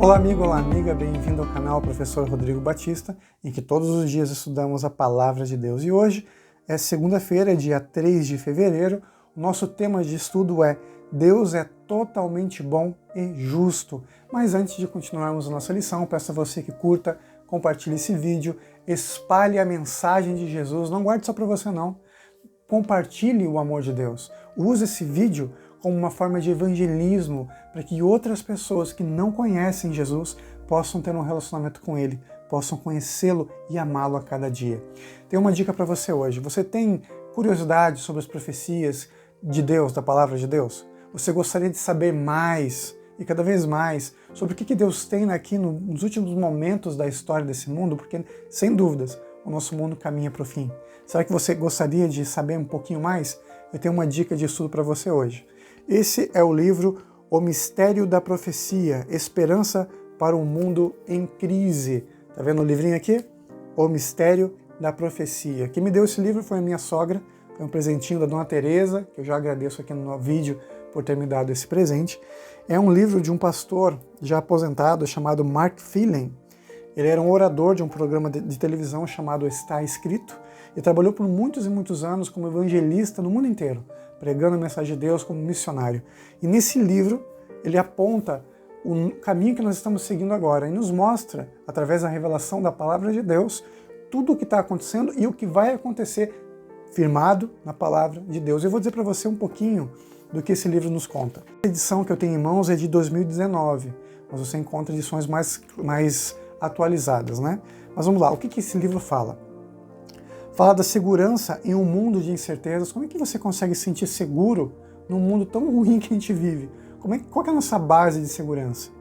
Olá amigo, olá amiga, bem-vindo ao canal Professor Rodrigo Batista, em que todos os dias estudamos a Palavra de Deus. E hoje é segunda-feira, dia 3 de fevereiro, o nosso tema de estudo é Deus é totalmente bom e justo. Mas antes de continuarmos a nossa lição, peço a você que curta, compartilhe esse vídeo, espalhe a mensagem de Jesus, não guarde só para você não, compartilhe o amor de Deus. Use esse vídeo como uma forma de evangelismo para que outras pessoas que não conhecem Jesus possam ter um relacionamento com Ele, possam conhecê-lo e amá-lo a cada dia. Tenho uma dica para você hoje. Você tem curiosidade sobre as profecias de Deus, da Palavra de Deus? Você gostaria de saber mais e cada vez mais sobre o que Deus tem aqui nos últimos momentos da história desse mundo? Porque, sem dúvidas, o nosso mundo caminha para o fim. Será que você gostaria de saber um pouquinho mais? Eu tenho uma dica de estudo para você hoje. Esse é o livro O Mistério da Profecia, Esperança para um Mundo em Crise. Tá vendo o livrinho aqui? O Mistério da Profecia. Quem me deu esse livro foi a minha sogra, foi um presentinho da Dona Teresa, que eu já agradeço aqui no vídeo por ter me dado esse presente. É um livro de um pastor já aposentado chamado Mark Phelan. Ele era um orador de um programa de televisão chamado Está Escrito e trabalhou por muitos e muitos anos como evangelista no mundo inteiro, pregando a mensagem de Deus como missionário. E nesse livro, ele aponta o caminho que nós estamos seguindo agora e nos mostra, através da revelação da palavra de Deus, tudo o que está acontecendo e o que vai acontecer firmado na palavra de Deus. Eu vou dizer para você um pouquinho do que esse livro nos conta. A edição que eu tenho em mãos é de 2019, mas você encontra edições mais atualizadas, né? Mas vamos lá, o que esse livro fala? Fala da segurança em um mundo de incertezas. Como é que você consegue se sentir seguro num mundo tão ruim que a gente vive? Qual é a nossa base de segurança?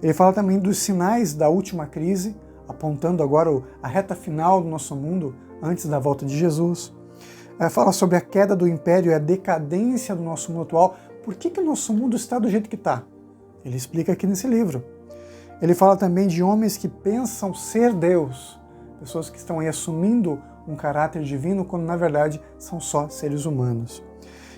Ele fala também dos sinais da última crise, apontando agora a reta final do nosso mundo, antes da volta de Jesus. Fala sobre a queda do império e a decadência do nosso mundo atual. Por que o nosso mundo está do jeito que está? Ele explica aqui nesse livro. Ele fala também de homens que pensam ser Deus, pessoas que estão aí assumindo um caráter divino, quando na verdade são só seres humanos.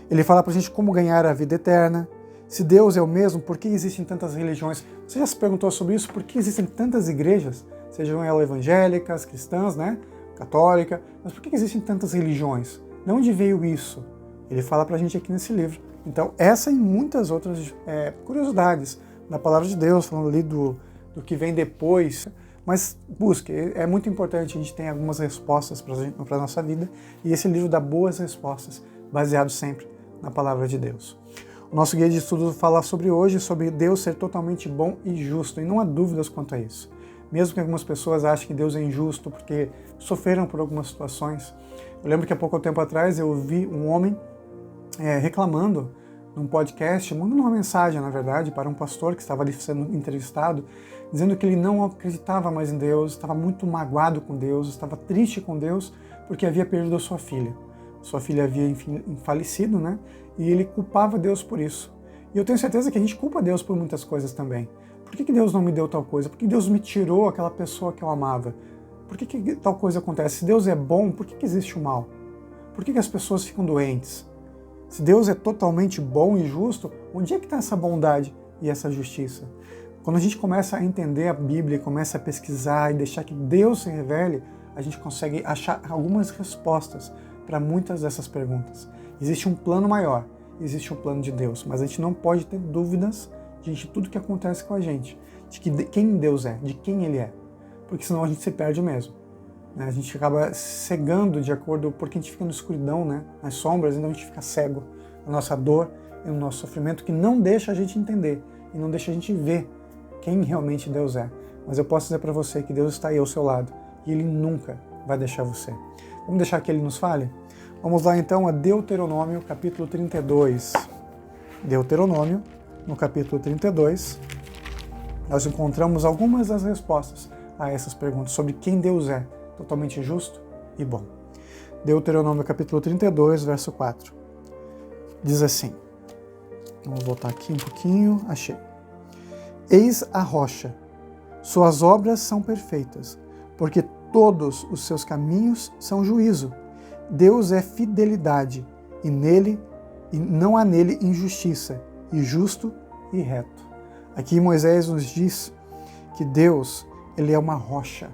Ele fala pra gente como ganhar a vida eterna. Se Deus é o mesmo, por que existem tantas religiões? Você já se perguntou sobre isso? Por que existem tantas igrejas? Sejam elas evangélicas, cristãs, né? Católica, mas por que existem tantas religiões? De onde veio isso? Ele fala pra gente aqui nesse livro. Então, essa e muitas outras curiosidades da palavra de Deus, falando ali do que vem depois. Mas busque, é muito importante, a gente tem algumas respostas para a nossa vida, e esse livro dá boas respostas, baseado sempre na palavra de Deus. O nosso guia de estudo fala sobre Deus ser totalmente bom e justo, e não há dúvidas quanto a isso. Mesmo que algumas pessoas achem que Deus é injusto porque sofreram por algumas situações. Eu lembro que há pouco tempo atrás eu vi um homem reclamando num podcast, mandando uma mensagem, na verdade, para um pastor que estava ali sendo entrevistado, dizendo que ele não acreditava mais em Deus, estava muito magoado com Deus, estava triste com Deus, porque havia perdido a sua filha. Sua filha havia, enfim, falecido, né? E ele culpava Deus por isso. E eu tenho certeza que a gente culpa Deus por muitas coisas também. Por que Deus não me deu tal coisa? Por que Deus me tirou aquela pessoa que eu amava? Por que tal coisa acontece? Se Deus é bom, por que existe o mal? Por que as pessoas ficam doentes? Se Deus é totalmente bom e justo, onde é que está essa bondade e essa justiça? Quando a gente começa a entender a Bíblia, começa a pesquisar e deixar que Deus se revele, a gente consegue achar algumas respostas para muitas dessas perguntas. Existe um plano maior, existe um plano de Deus, mas a gente não pode ter dúvidas de tudo que acontece com a gente, de quem Deus é, de quem Ele é, porque senão a gente se perde mesmo. A gente acaba cegando de acordo, porque a gente fica na escuridão, né? Nas sombras, então a gente fica cego na nossa dor e no nosso sofrimento, que não deixa a gente entender e não deixa a gente ver quem realmente Deus é. Mas eu posso dizer para você que Deus está aí ao seu lado e Ele nunca vai deixar você. Vamos deixar que Ele nos fale? Vamos lá então a Deuteronômio, capítulo 32. Deuteronômio, no capítulo 32, nós encontramos algumas das respostas a essas perguntas sobre quem Deus é, totalmente justo e bom. Deuteronômio capítulo 32, verso 4. Diz assim, vamos voltar aqui um pouquinho, achei. Eis a rocha, suas obras são perfeitas, porque todos os seus caminhos são juízo. Deus é fidelidade, e não há nele injustiça, e justo e reto. Aqui Moisés nos diz que Deus, ele é uma rocha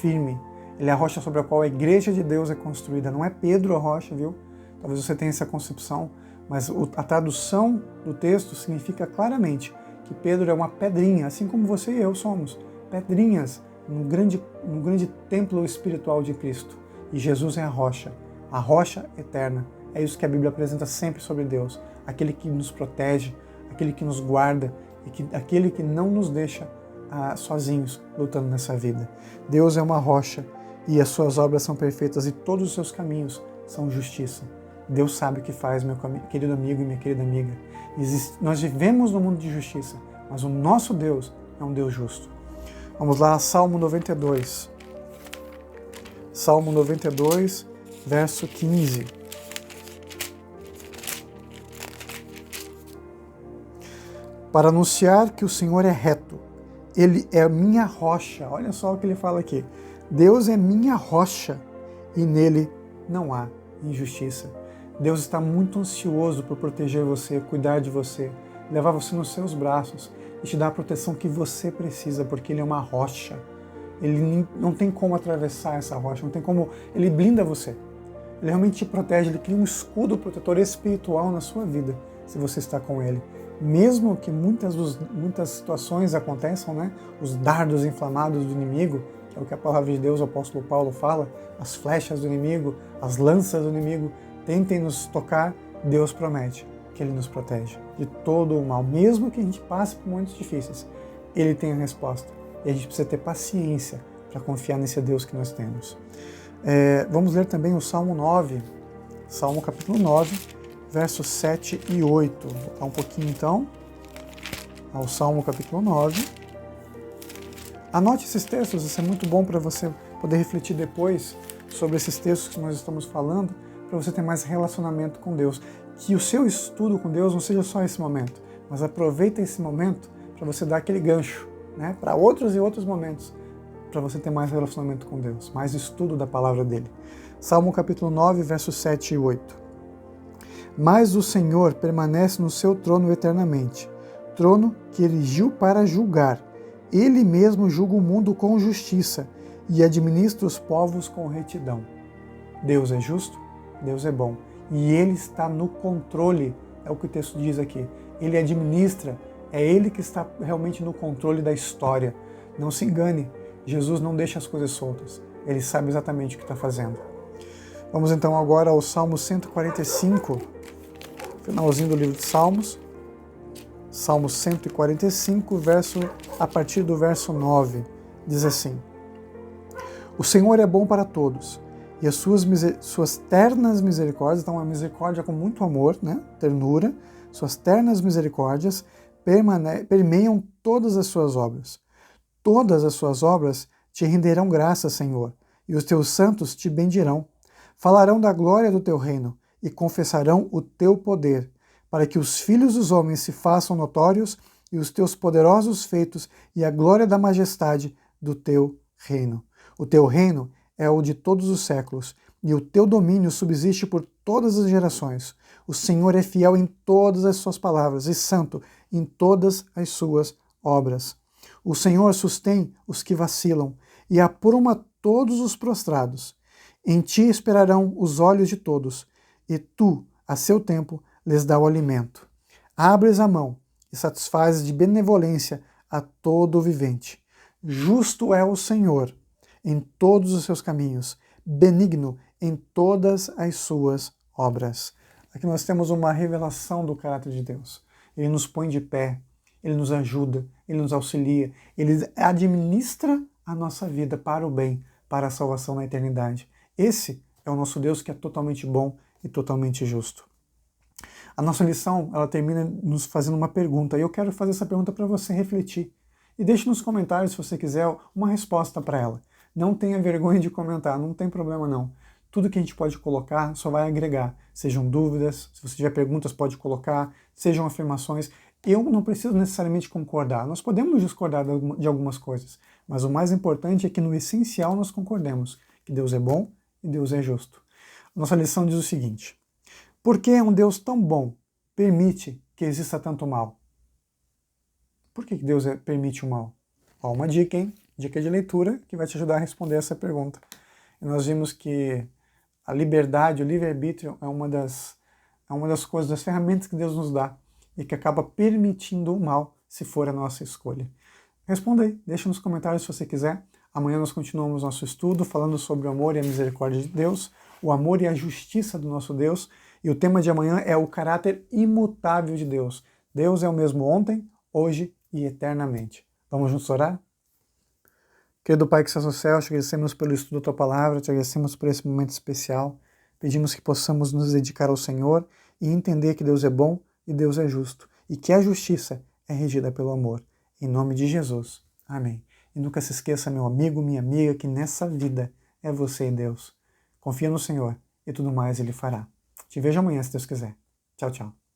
firme. Ele é a rocha sobre a qual a igreja de Deus é construída. Não é Pedro a rocha, viu? Talvez você tenha essa concepção, mas a tradução do texto significa claramente que Pedro é uma pedrinha, assim como você e eu somos, pedrinhas no grande templo espiritual de Cristo. E Jesus é a rocha eterna. É isso que a Bíblia apresenta sempre sobre Deus, aquele que nos protege, aquele que nos guarda, e aquele que não nos deixa sozinhos lutando nessa vida. Deus é uma rocha e as suas obras são perfeitas e todos os seus caminhos são justiça. Deus sabe o que faz, meu querido amigo e minha querida amiga. Nós vivemos no mundo de justiça, mas o nosso Deus é um Deus justo. Vamos lá, Salmo 92. Salmo 92, verso 15. Para anunciar que o Senhor é reto, Ele é minha rocha. Olha só o que ele fala aqui. Deus é minha rocha e nele não há injustiça. Deus está muito ansioso por proteger você, cuidar de você, levar você nos seus braços e te dar a proteção que você precisa, porque Ele é uma rocha. Ele não tem como atravessar essa rocha, não tem como. Ele blinda você. Ele realmente te protege, Ele cria um escudo protetor espiritual na sua vida, se você está com Ele. Mesmo que muitas situações aconteçam, né? Os dardos inflamados do inimigo, que é o que a palavra de Deus, o apóstolo Paulo fala, as flechas do inimigo, as lanças do inimigo, tentem nos tocar, Deus promete que Ele nos protege de todo o mal. Mesmo que a gente passe por momentos difíceis, Ele tem a resposta. E a gente precisa ter paciência para confiar nesse Deus que nós temos. Vamos ler também o Salmo 9, Salmo capítulo 9, versos 7 e 8. Vou voltar um pouquinho então ao Salmo capítulo 9. Anote esses textos, isso é muito bom para você poder refletir depois sobre esses textos que nós estamos falando, para você ter mais relacionamento com Deus. Que o seu estudo com Deus não seja só esse momento, mas aproveita esse momento para você dar aquele gancho, né, para outros e outros momentos, para você ter mais relacionamento com Deus, mais estudo da palavra dele. Salmo capítulo 9, versos 7 e 8. Mas o Senhor permanece no seu trono eternamente, trono que erigiu para julgar. Ele mesmo julga o mundo com justiça e administra os povos com retidão. Deus é justo, Deus é bom. E Ele está no controle, é o que o texto diz aqui. Ele administra, é Ele que está realmente no controle da história. Não se engane, Jesus não deixa as coisas soltas. Ele sabe exatamente o que está fazendo. Vamos então agora ao Salmo 145, finalzinho do livro de Salmos. Salmo 145, a partir do verso 9, diz assim: O Senhor é bom para todos, e as suas ternas misericórdias, então uma misericórdia com muito amor, né? Ternura, suas ternas misericórdias permeiam todas as suas obras. Todas as suas obras te renderão graças, Senhor, e os teus santos te bendirão. Falarão da glória do teu reino e confessarão o teu poder, para que os filhos dos homens se façam notórios e os teus poderosos feitos e a glória da majestade do teu reino. O teu reino é o de todos os séculos, e o teu domínio subsiste por todas as gerações. O Senhor é fiel em todas as suas palavras e santo em todas as suas obras. O Senhor sustém os que vacilam e apruma todos os prostrados. Em ti esperarão os olhos de todos, e tu, a seu tempo, lhes dá o alimento. Abres a mão e satisfazes de benevolência a todo o vivente. Justo é o Senhor em todos os seus caminhos, benigno em todas as suas obras. Aqui nós temos uma revelação do caráter de Deus. Ele nos põe de pé, Ele nos ajuda, Ele nos auxilia, Ele administra a nossa vida para o bem, para a salvação na eternidade. Esse é o nosso Deus que é totalmente bom e totalmente justo. A nossa lição, ela termina nos fazendo uma pergunta, e eu quero fazer essa pergunta para você refletir. E deixe nos comentários, se você quiser, uma resposta para ela. Não tenha vergonha de comentar, não tem problema não. Tudo que a gente pode colocar só vai agregar. Sejam dúvidas, se você tiver perguntas pode colocar, sejam afirmações. Eu não preciso necessariamente concordar, nós podemos discordar de algumas coisas, mas o mais importante é que no essencial nós concordemos, que Deus é bom e Deus é justo. Nossa lição diz o seguinte: por que um Deus tão bom permite que exista tanto mal? Por que Deus permite o mal? Ó, uma dica, hein? Dica de leitura que vai te ajudar a responder essa pergunta. E nós vimos que a liberdade, o livre-arbítrio é uma das coisas, das ferramentas que Deus nos dá e que acaba permitindo o mal se for a nossa escolha. Responda aí, deixa nos comentários se você quiser. Amanhã nós continuamos nosso estudo falando sobre o amor e a misericórdia de Deus, o amor e a justiça do nosso Deus. E o tema de amanhã é o caráter imutável de Deus. Deus é o mesmo ontem, hoje e eternamente. Vamos juntos orar? Querido Pai que estás no céu, te agradecemos pelo estudo da Tua Palavra, te agradecemos por esse momento especial. Pedimos que possamos nos dedicar ao Senhor e entender que Deus é bom e Deus é justo, e que a justiça é regida pelo amor. Em nome de Jesus. Amém. E nunca se esqueça, meu amigo, minha amiga, que nessa vida é você e Deus. Confia no Senhor e tudo mais Ele fará. Te vejo amanhã, se Deus quiser. Tchau, tchau.